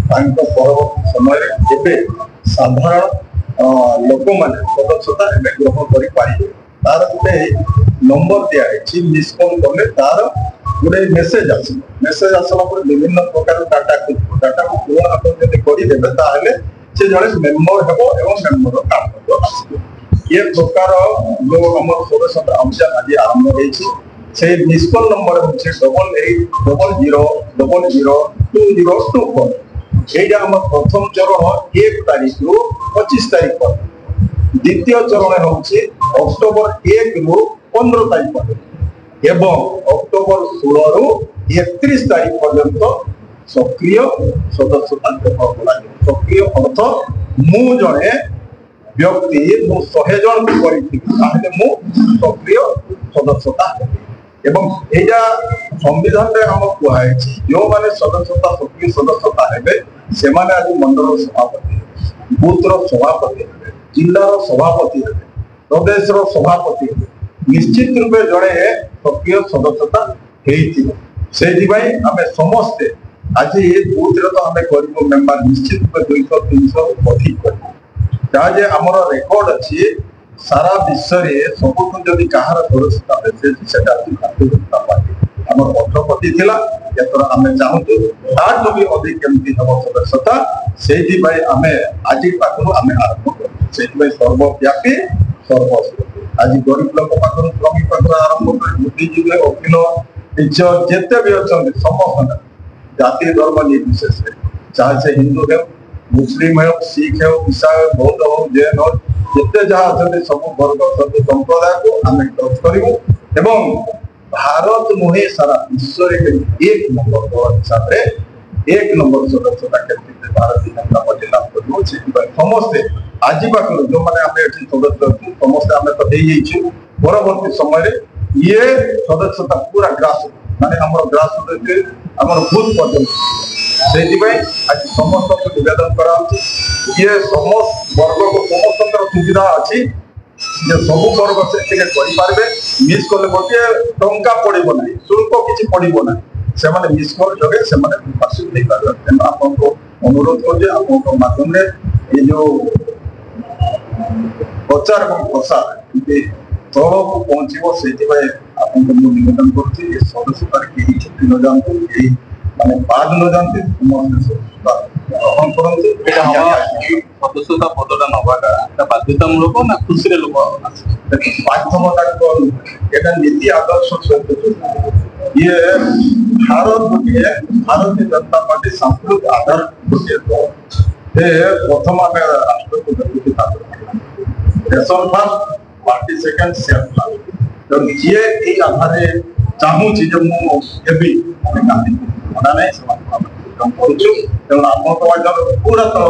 परवर्ती समय साधारण लोक मैंने सदस्यता ग्रहण कर तार गोटे नंबर दिखाई मिस कल कले तार गोटे मेसेज आसला विभिन्न प्रकार डाटा डाटा को पूर्ण आप करदे से जड़े मेम्बर हम मेम्बर काम ये प्रकार जो आम सदस्यता अभियान आज आरंभ हो से मिस कल नंबर हूँ 8800002024 यहाँ आम प्रथम चरण 1 तारीख रु 25 तारीख पर द्वितीय चरण हूँ अक्टोबर 1 रु 15 तारीख पर एवं अक्टोबर 16 रु 31 तारीख पर्यंत सक्रिय सदस्यता ग्रहण कर सक्रिय अर्थ मु जड़े व्यक्ति मु 100 जन को सक्रिय सदस्यता एवं यहाँ संविधान में आम कहुई जो मैंने सदस्यता सक्रिय सदस्यता है से आज मंडल सभापति बूथर सभापति जिलार सभापति प्रदेश सभापति निश्चित रूपे जड़े सक्रिय सदस्यता से आम समस्ते आज बूथ तो आम कर मेम्बर निश्चित रूपे 200-300 अधिक कर आमर रेकर्ड अच्छी सारा विश्व में सबुठ जदि कहार सदस्यता भारतीय जनता पार्टी आम पक्षपति आम चाहूँ ताठू भी अधिक केमती हम सदस्यता से आम आज पाखु आम आरंभ कर सर्वव्यापी सर्वस्व आज गरीब लोक पाखु श्रमिक पाखु आरंभ कर बुद्धिजीवी वकील टीचर जिते भी अच्छा समस्त जाति धर्म निर्विशेष चाहे से हिंदू हो मुस्लिम हो सिख हो ईसाई बौद्ध हो जैन हो जिते जहाँ अच्छा सब वर्ग सब संप्रदाय को आम टच करूँ भारत नुहे सारा विश्व एक नंबर दल हिसाब से 1 नंबर सदस्यता क्षेत्र भारतीय जनता पार्टी लाभ कर समस्ते आज पाखु जो मैंने आम ये सदस्य समस्ते आम तो परवर्ती समय ये सदस्यता पूरा ग्रास माने ग्रास आम बूथ पर्यटन से आज समस्त को निवेदन करा ये समस्त वर्ग को समस्त सुविधा अच्छी जे सब वर्ग से करें मिस कले गोटे टंका पड़ो ना शुल्क किसी पड़ो ना से मिस कल जगह से नहीं पारे तेना आपको अनुरोध कर माध्यम ये जो प्रचार और प्रसार तल को पहुँचो से आपको निवेदन कर सदस्यता कहीं छुट्टी न जातु माने बाद न जानते ग्रहण करते सदस्यता पदटा नवाटा बाध्यतामूलक ना खुशी लोक बाध्यता यहाँ नीति आदर्श सहित ये भारत गोटे भारतीय जनता पार्टी सांस्कृतिक आधार गोटे प्रथम आम राष्ट्र को देशन fast party second self fast जी ये आधार चाहूँगी मुझे मना नहीं पूरा तल